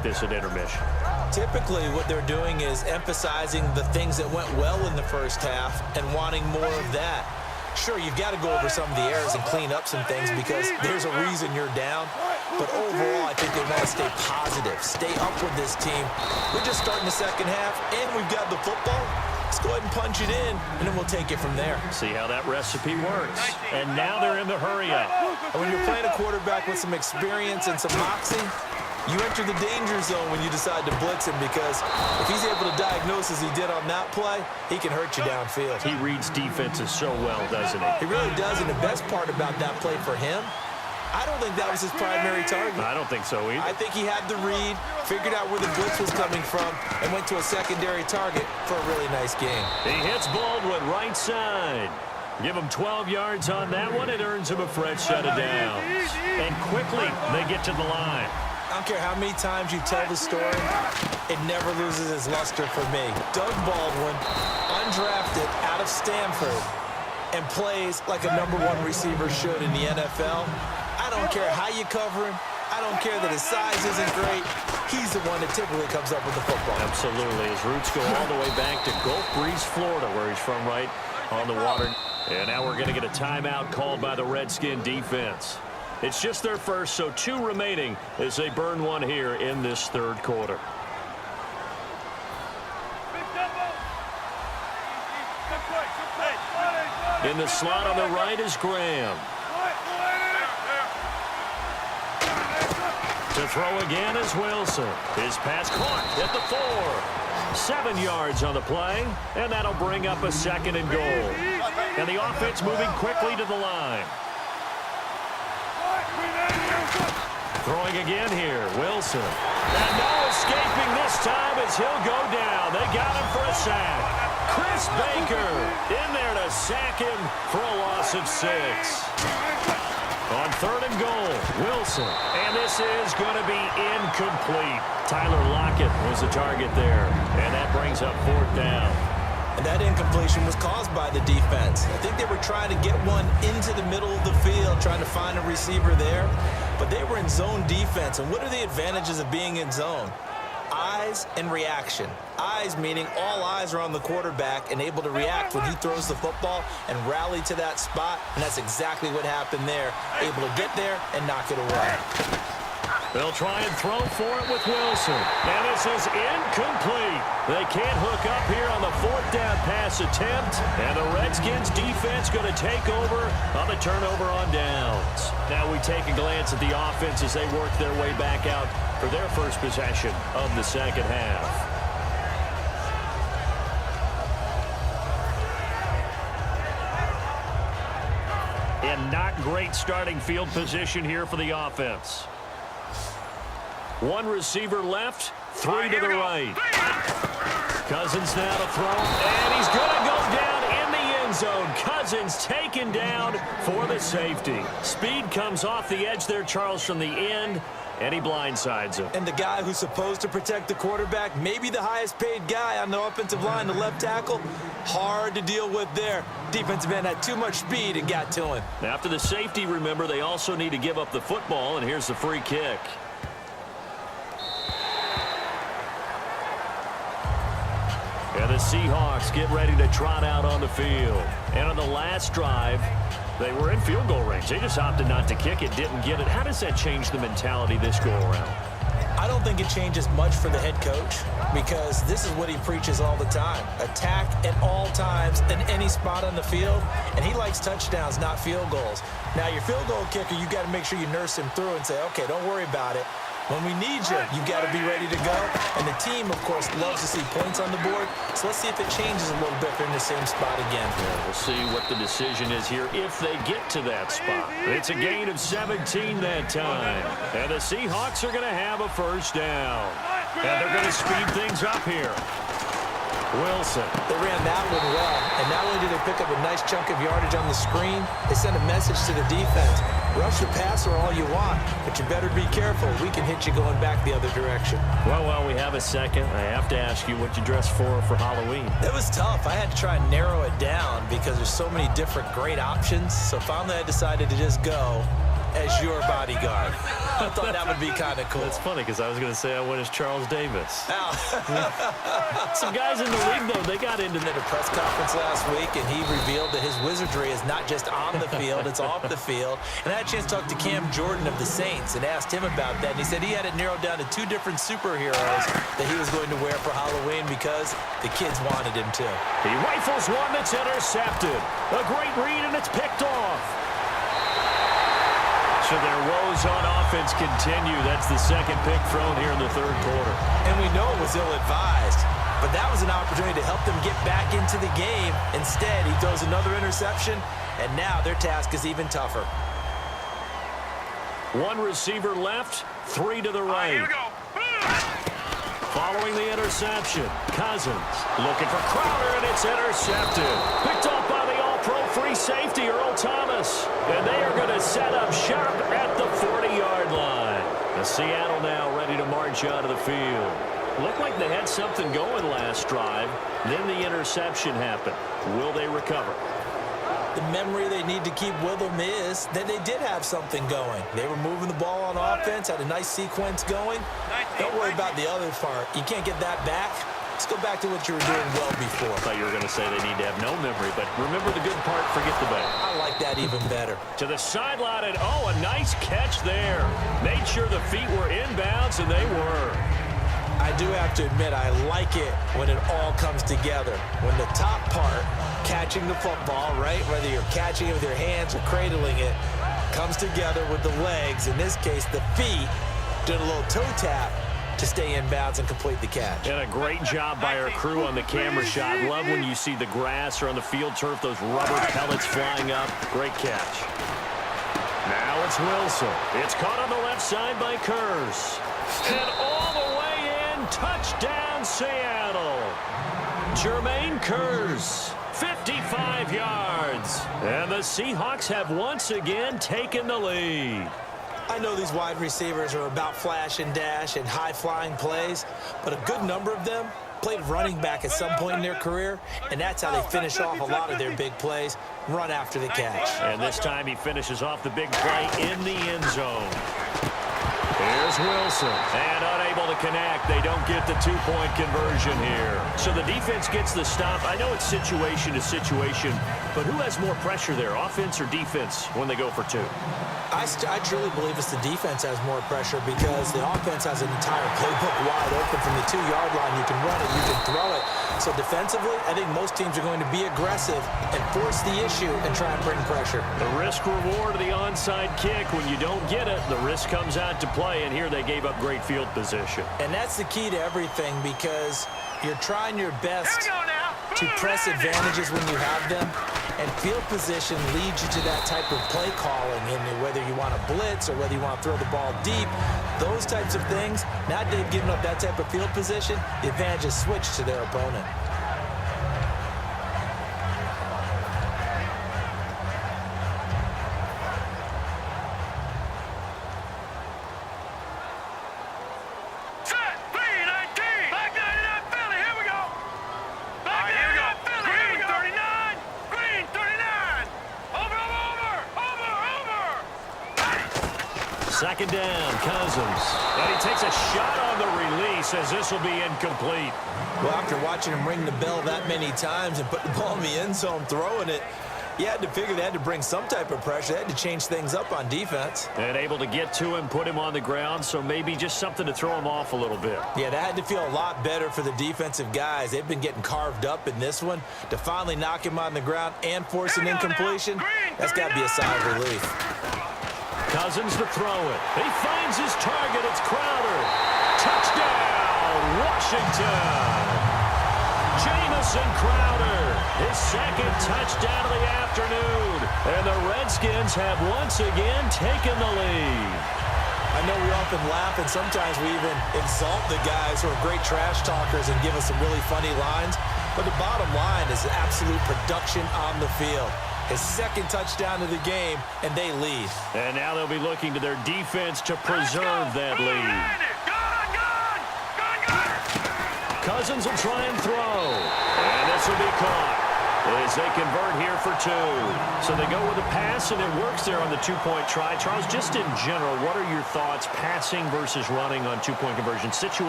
like this at intermission? Typically, what they're doing is emphasizing the things that went well in the first half and wanting more of that. Sure, you've got to go over some of the errors and clean up some things because there's a reason you're down. But overall, I think they want to stay positive, stay up with this team. We're just starting the second half, and we've got the football. Let's go ahead and punch it in, and then we'll take it from there. See how that recipe works. And now they're in the hurry-up. And when you're playing a quarterback with some experience and some moxie, you enter the danger zone when you decide to blitz him because if he's able to diagnose as he did on that play, he can hurt you downfield. He reads defenses so well, doesn't he? He really does, and the best part about that play for him, I don't think that was his primary target. I don't think so either. I think he had the read, figured out where the blitz was coming from, and went to a secondary target for a really nice game. He hits Baldwin right side. Give him 12 yards on that one. It earns him a fresh set of downs. And quickly, they get to the line. I don't care how many times you tell the story, it never loses its luster for me. Doug Baldwin, undrafted out of Stanford, and plays like a #1 receiver should in the NFL. I don't care how you cover him. I don't care that his size isn't great. He's the one that typically comes up with the football. Absolutely. His roots go all the way back to Gulf Breeze, Florida, where he's from, right on the water. And now we're going to get a timeout called by the Redskin defense. It's just their first, so 2 remaining as they burn one here in this third quarter. In the slot on the right is Graham. To throw again is Wilson. His pass caught at the 4. 7 yards on the play, and that'll bring up a 2nd and goal. And the offense moving quickly to the line. Throwing again here, Wilson. And no escaping this time as he'll go down. They got him for a sack. Chris Baker in there to sack him for a loss of 6. On 3rd and goal, Wilson. And this is going to be incomplete. Tyler Lockett was the target there. And that brings up 4th down. And that incompletion was caused by the defense. I think they were trying to get one into the middle of the field, trying to find a receiver there. But they were in zone defense. And what are the advantages of being in zone? Eyes and reaction. Eyes meaning all eyes are on the quarterback and able to react when he throws the football and rally to that spot. And that's exactly what happened there. Able to get there and knock it away. They'll try and throw for it with Wilson. And this is incomplete. They can't hook up here on the 4th down pass attempt. And the Redskins defense going to take over on the turnover on downs. Now we take a glance at the offense as they work their way back out for their first possession of the second half. And not great starting field position here for the offense. 1 receiver left, 3 to the right. Cousins now to throw, and he's going to go down in the end zone. Cousins taken down for the safety. Speed comes off the edge there, Charles, from the end, and he blindsides him. And the guy who's supposed to protect the quarterback, maybe the highest paid guy on the offensive line, the left tackle, hard to deal with there. Defensive end had too much speed and got to him. After the safety, remember, they also need to give up the football, and here's the free kick. And the Seahawks get ready to trot out on the field. And on the last drive, they were in field goal range. They just opted not to kick it, didn't get it. How does that change the mentality this go-around? I don't think it changes much for the head coach because this is what he preaches all the time. Attack at all times in any spot on the field, and he likes touchdowns, not field goals. Now, your field goal kicker, you got to make sure you nurse him through and say, okay, don't worry about it. When we need you, you got to be ready to go. And the team, of course, loves to see points on the board. So let's see if it changes a little bit if they're in the same spot again. Yeah, we'll see what the decision is here if they get to that spot. It's a gain of 17 that time. And the Seahawks are going to have a first down. And they're going to speed things up here. Wilson. They ran that one well. And not only did they pick up a nice chunk of yardage on the screen, they sent a message to the defense. Rush the passer all you want, but you better be careful. We can hit you going back the other direction. Well, while we have a second, I have to ask you what you dressed for Halloween. It was tough. I had to try and narrow it down because there's so many different great options. So finally I decided to just go as your bodyguard. I thought that would be kind of cool. That's funny because I was going to say I went as Charles Davis. Now, some guys in the league, though, they got into the press conference last week, and he revealed that his wizardry is not just on the field, it's off the field. And I had a chance to talk to Cam Jordan of the Saints and asked him about that. And he said he had it narrowed down to 2 different superheroes that he was going to wear for Halloween because the kids wanted him to. He rifles one that's intercepted. A great read, and it's picked off. So their woes on offense continue. That's the second pick thrown here in the third quarter. And we know it was ill-advised, but that was an opportunity to help them get back into the game. Instead, he throws another interception, and now their task is even tougher. 1 receiver left, 3 to the right. Here we go. Following the interception, Cousins looking for Crowder, and it's intercepted. Picked off by the all-pro free safety, Earl Thomas. And they are going to set up sharp at the 40-yard line. The Seattle now ready to march out of the field. Looked like they had something going last drive. Then the interception happened. Will they recover? The memory they need to keep with them is that they did have something going. They were moving the ball on offense, had a nice sequence going. Don't worry about the other part. You can't get that back. Let's go back to what you were doing well before. I thought you were going to say they need to have no memory, but remember the good part, forget the bad. I like that even better. To the sideline, and oh, a nice catch there. Made sure the feet were inbounds, and they were. I do have to admit, I like it when it all comes together. When the top part, catching the football, right, whether you're catching it with your hands or cradling it, comes together with the legs, in this case, the feet, doing a little toe tap to stay in bounds and complete the catch. And a great job by our crew on the camera shot. Love when you see the grass or on the field turf, those rubber pellets flying up. Great catch. Now it's Wilson. It's caught on the left side by Kurz. And all the way in, touchdown Seattle. Jermaine Kurz, 55 yards. And the Seahawks have once again taken the lead. I know these wide receivers are about flash and dash and high-flying plays, but a good number of them played running back at some point in their career, and that's how they finish off a lot of their big plays, run after the catch. And this time he finishes off the big play in the end zone. Here's Wilson, and unable to connect. They don't get the 2-point conversion here. So the defense gets the stop. I know it's situation to situation, but who has more pressure there, offense or defense, when they go for 2? I truly believe it's the defense has more pressure because the offense has an entire playbook wide open from the 2-yard line. You can run it, you can throw it. So defensively, I think most teams are going to be aggressive and force the issue and try and bring pressure. The risk-reward of the onside kick, when you don't get it, the risk comes out to play, and here they gave up great field position. And that's the key to everything because you're trying your best to press advantages when you have them, and field position leads you to that type of play calling, and whether you want to blitz or whether you want to throw the ball deep, those types of things. Now they've given up that type of field position, the advantage is switched to their opponent. Second down, Cousins. And he takes a shot on the release as this will be incomplete. Well, after watching him ring the bell that many times and put the ball in the end zone, throwing it, you had to figure they had to bring some type of pressure. They had to change things up on defense. And able to get to him, put him on the ground, so maybe just something to throw him off a little bit. Yeah, that had to feel a lot better for the defensive guys. They've been getting carved up in this one. To finally knock him on the ground and force an incompletion, that's got to be a sigh of relief. Cousins to throw it. He finds his target. It's Crowder. Touchdown, Washington. Jamison Crowder, his second touchdown of the afternoon. And the Redskins have once again taken the lead. I know we often laugh, and sometimes we even exalt the guys who are great trash talkers and give us some really funny lines. But the bottom line is absolute production on the field. His second touchdown of the game, and they lead. And now they'll be looking to their defense to preserve that lead. Cousins will try and throw. And this will be caught. as they convert here for 2. So they go with a pass, and it works there on the two-point try. Charles, just in general, what are your thoughts passing versus running on two-point conversion situation?